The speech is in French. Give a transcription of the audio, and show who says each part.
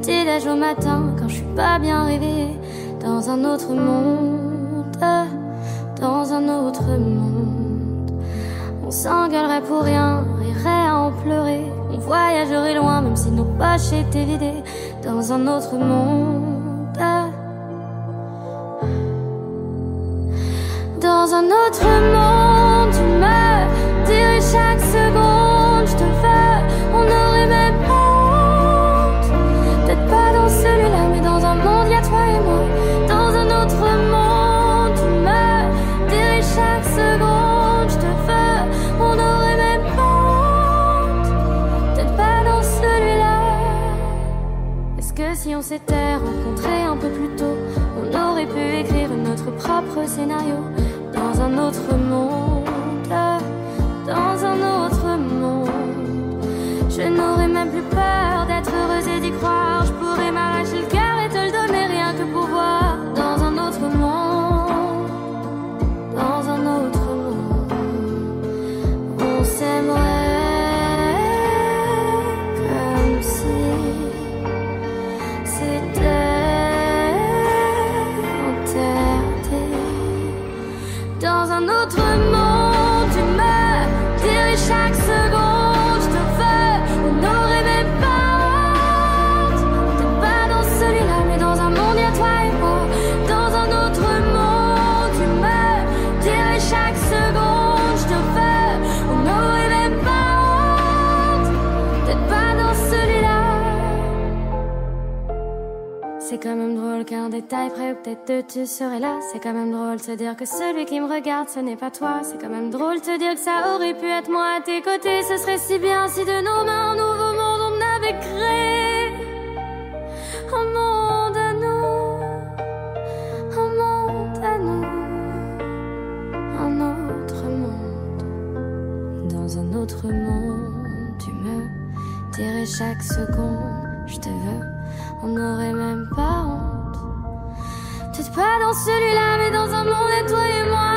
Speaker 1: petit-déj au matin quand je suis pas bien réveillée. Dans un autre monde, dans un autre monde. On s'engueulerait pour rien, rirait à en pleurer. On voyagerait loin même si nos poches étaient vidées. Dans un autre monde, dans un autre monde. Tu me dirais chaque seconde je te veux. On n'aurait même pas honte. Peut-être pas dans celui-là mais dans un monde y'a toi et moi. Dans un autre monde. Tu me dirais chaque seconde je te veux. On n'aurait même pas honte. Peut-être pas dans celui-là. Est-ce que si on s'était rencontrés un peu plus tôt, on aurait pu écrire notre propre scénario? Dans un autre monde, dans un autre monde. Je n'aurais même plus peur d'être heureuse et d'y croire. Je pourrais m'arracher le cœur et te le donner rien que pour voir. Dans un autre monde, dans un autre monde. On s'aimerait comme si c'était interdit. Dans un autre monde, tu me dirais chaque seconde je te veux. On n'aurait même pas honte. Peut-être pas dans celui-là mais dans un monde y'a toi et moi. Dans un autre monde, tu me dirais chaque seconde je te veux. On n'aurait même pas honte. Peut-être pas dans celui-là. C'est quand même drôle qu'un détail près ou peut-être deux tu serais là. C'est quand même drôle de se dire que celui qui me regarde ce n'est pas toi. C'est quand même drôle de te dire que ça aurait pu être moi à tes côtés. Ce serait si bien si de nos mains un nouveau monde on avait créé. Un monde à nous, un monde à nous, un autre monde. Dans un autre monde, tu me dirais chaque seconde je te veux. On n'aurait même pas honte. Peut-être pas dans celui-là mais dans un monde et toi et moi.